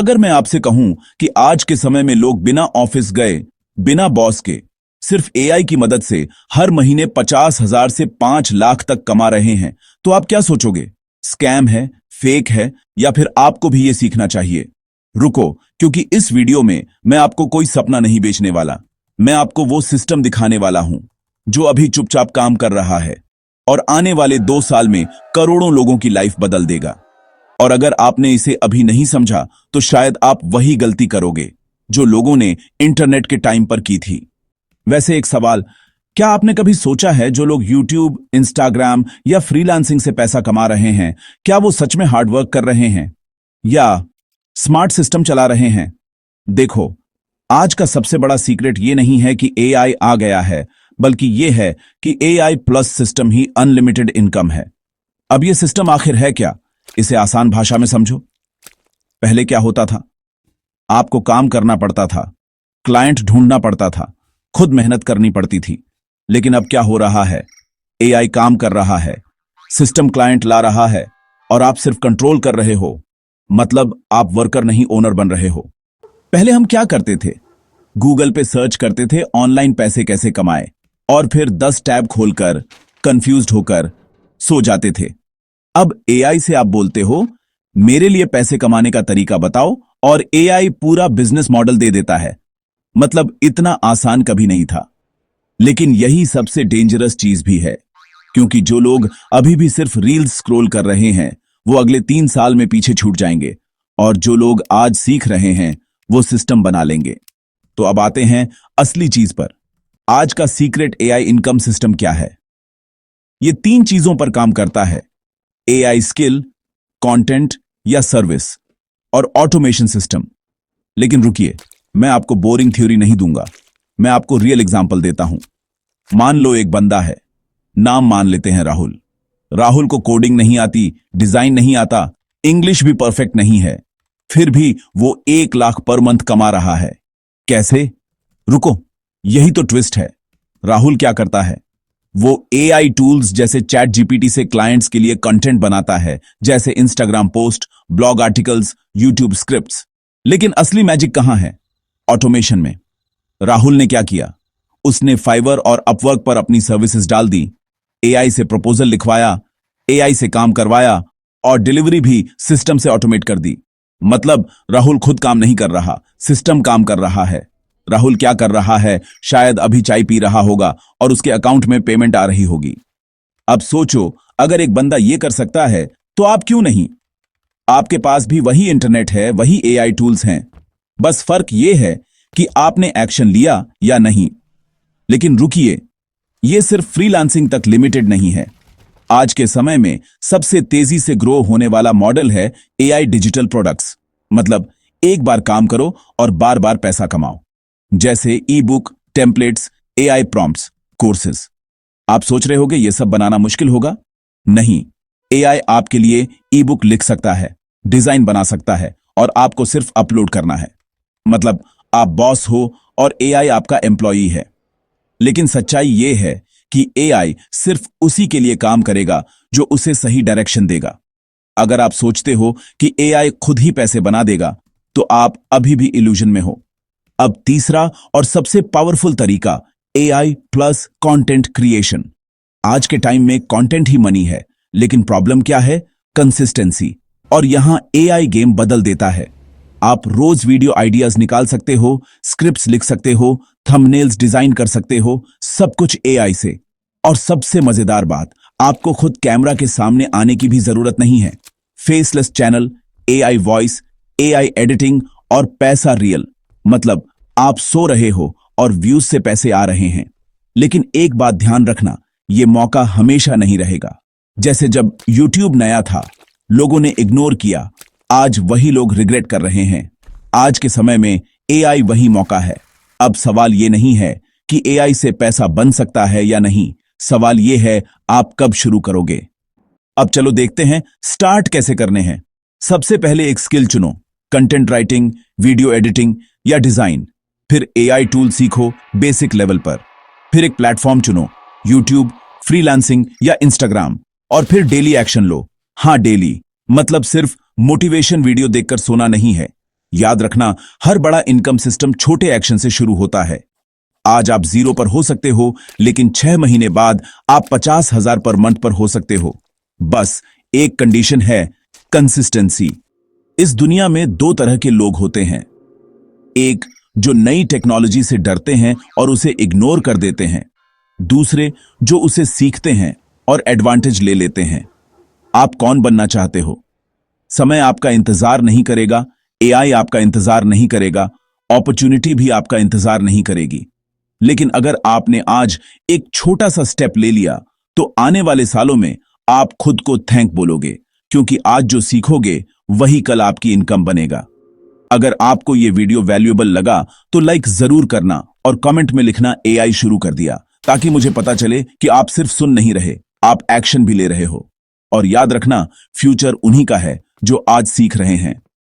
अगर मैं आपसे कहूं कि आज के समय में लोग बिना ऑफिस गए, बिना बॉस के, सिर्फ एआई की मदद से हर महीने 50,000 से 5 लाख तक कमा रहे हैं, तो आप क्या सोचोगे? स्कैम है, फेक है, या फिर आपको भी ये सीखना चाहिए? रुको, क्योंकि इस वीडियो में मैं आपको कोई सपना नहीं बेचने वाला। मैं आपको वो सिस्टम दिखाने वाला हूं जो अभी चुपचाप काम कर रहा है और आने वाले 2 साल में करोड़ों लोगों की लाइफ बदल देगा। और अगर आपने इसे अभी नहीं समझा तो शायद आप वही गलती करोगे जो लोगों ने इंटरनेट के टाइम पर की थी। वैसे एक सवाल, क्या आपने कभी सोचा है जो लोग यूट्यूब, इंस्टाग्राम या फ्रीलांसिंग से पैसा कमा रहे हैं, क्या वो सच में हार्डवर्क कर रहे हैं या स्मार्ट सिस्टम चला रहे हैं? देखो, आज का सबसे बड़ा सीक्रेट ये नहीं है कि एआई आ गया है, बल्कि ये है कि एआई प्लस सिस्टम ही अनलिमिटेड इनकम है। अब ये सिस्टम आखिर है क्या, इसे आसान भाषा में समझो। पहले क्या होता था? आपको काम करना पड़ता था, क्लाइंट ढूंढना पड़ता था, खुद मेहनत करनी पड़ती थी। लेकिन अब क्या हो रहा है? एआई काम कर रहा है, सिस्टम क्लाइंट ला रहा है और आप सिर्फ कंट्रोल कर रहे हो। मतलब आप वर्कर नहीं, ओनर बन रहे हो। पहले हम क्या करते थे? गूगल पे सर्च करते थे ऑनलाइन पैसे कैसे कमाए, और फिर 10 टैब खोलकर कंफ्यूज्ड होकर सो जाते थे। अब एआई से आप बोलते हो, मेरे लिए पैसे कमाने का तरीका बताओ, और एआई पूरा बिजनेस मॉडल दे देता है। मतलब इतना आसान कभी नहीं था। लेकिन यही सबसे डेंजरस चीज भी है, क्योंकि जो लोग अभी भी सिर्फ रील्स स्क्रॉल कर रहे हैं वो अगले 3 साल में पीछे छूट जाएंगे, और जो लोग आज सीख रहे हैं वो सिस्टम बना लेंगे। तो अब आते हैं असली चीज पर। आज का सीक्रेट एआई इनकम सिस्टम क्या है? ये 3 चीजों पर काम करता है: एआई स्किल, कंटेंट या सर्विस, और ऑटोमेशन सिस्टम। लेकिन रुकिए, मैं आपको बोरिंग थ्योरी नहीं दूंगा, मैं आपको रियल एग्जांपल देता हूं। मान लो एक बंदा है, नाम मान लेते हैं राहुल। राहुल को कोडिंग नहीं आती, डिजाइन नहीं आता, इंग्लिश भी परफेक्ट नहीं है, फिर भी वो 1 लाख पर मंथ कमा रहा है। कैसे? रुको, यही तो ट्विस्ट है। राहुल क्या करता है? वो एआई टूल्स जैसे चैट जीपीटी से क्लाइंट्स के लिए कंटेंट बनाता है, जैसे Instagram post, blog articles, YouTube scripts. लेकिन असली मैजिक कहां है? ऑटोमेशन में। राहुल ने क्या किया? उसने फाइवर और अपवर्क पर अपनी सर्विसेज डाल दी, एआई से प्रपोजल लिखवाया, एआई से काम करवाया, और डिलीवरी भी सिस्टम से ऑटोमेट कर दी। मतलब राहुल खुद काम नहीं कर रहा, सिस्टम काम कर रहा है। राहुल क्या कर रहा है? शायद अभी चाय पी रहा होगा और उसके अकाउंट में पेमेंट आ रही होगी। अब सोचो, अगर एक बंदा ये कर सकता है तो आप क्यों नहीं? आपके पास भी वही इंटरनेट है, वही एआई टूल्स हैं, बस फर्क यह है कि आपने एक्शन लिया या नहीं। लेकिन रुकिए, यह सिर्फ फ्रीलांसिंग तक लिमिटेड नहीं है। आज के समय में सबसे तेजी से ग्रो होने वाला मॉडल है एआई डिजिटल प्रोडक्ट्स। मतलब एक बार काम करो और बार बार पैसा कमाओ, जैसे ई book, templates, AI prompts, courses. आप सोच रहे होंगे यह सब बनाना मुश्किल होगा? नहीं, एआई आपके लिए ई बुक लिख सकता है, डिजाइन बना सकता है, और आपको सिर्फ अपलोड करना है। मतलब आप बॉस हो और एआई आपका एम्प्लॉई है। लेकिन सच्चाई यह है कि एआई सिर्फ उसी के लिए काम करेगा जो उसे सही डायरेक्शन देगा। अगर आप सोचते हो कि एआई खुद ही पैसे बना देगा तो आप अभी भी इल्यूजन में हो। अब तीसरा और सबसे पावरफुल तरीका, एआई प्लस कंटेंट क्रिएशन। आज के टाइम में कंटेंट ही मनी है, लेकिन प्रॉब्लम क्या है? कंसिस्टेंसी। और यहां एआई गेम बदल देता है। आप रोज वीडियो आइडियाज निकाल सकते हो, स्क्रिप्ट्स लिख सकते हो, थंबनेल्स डिजाइन कर सकते हो, सब कुछ एआई से। और सबसे मजेदार बात, आपको खुद कैमरा के सामने आने की भी जरूरत नहीं है। Faceless channel, AI voice, AI editing, और पैसा रियल। मतलब आप सो रहे हो और व्यूज से पैसे आ रहे हैं। लेकिन एक बात ध्यान रखना, यह मौका हमेशा नहीं रहेगा। जैसे जब यूट्यूब नया था, लोगों ने इग्नोर किया, आज वही लोग रिग्रेट कर रहे हैं। आज के समय में एआई वही मौका है। अब सवाल ये नहीं है कि एआई से पैसा बन सकता है या नहीं, सवाल ये है आप कब शुरू करोगे। अब चलो देखते हैं स्टार्ट कैसे करने हैं। सबसे पहले एक स्किल चुनो, कंटेंट राइटिंग, वीडियो एडिटिंग या डिजाइन। फिर एआई टूल सीखो बेसिक लेवल पर। फिर एक प्लेटफॉर्म चुनो, यूट्यूब, फ्रीलांसिंग या इंस्टाग्राम। और फिर डेली एक्शन लो। हाँ, डेली मतलब सिर्फ मोटिवेशन वीडियो देखकर सोना नहीं है, याद रखना, हर बड़ा इनकम सिस्टम छोटे एक्शन से शुरू होता है। आज आप 0 पर हो सकते हो, लेकिन 6 महीने बाद आप 50,000 पर मंथ पर हो सकते हो। बस एक कंडीशन है, कंसिस्टेंसी। इस दुनिया में 2 तरह के लोग होते हैं। एक जो नई टेक्नोलॉजी से डरते हैं और उसे इग्नोर कर देते हैं। दूसरे जो उसे सीखते हैं और एडवांटेज ले लेते हैं। आप कौन बनना चाहते हो? समय आपका इंतजार नहीं करेगा, एआई आपका इंतजार नहीं करेगा, अपॉर्चुनिटी भी आपका इंतजार नहीं करेगी। लेकिन अगर आपने आज एक छोटा सा स्टेप ले लिया, तो आने वाले सालों में आप खुद को थैंक बोलोगे, क्योंकि आज जो सीखोगे वही कल आपकी इनकम बनेगा। अगर आपको यह वीडियो वैल्यूएबल लगा तो लाइक जरूर करना और कमेंट में लिखना एआई शुरू कर दिया, ताकि मुझे पता चले कि आप सिर्फ सुन नहीं रहे, आप एक्शन भी ले रहे हो। और याद रखना, फ्यूचर उन्हीं का है जो आज सीख रहे हैं।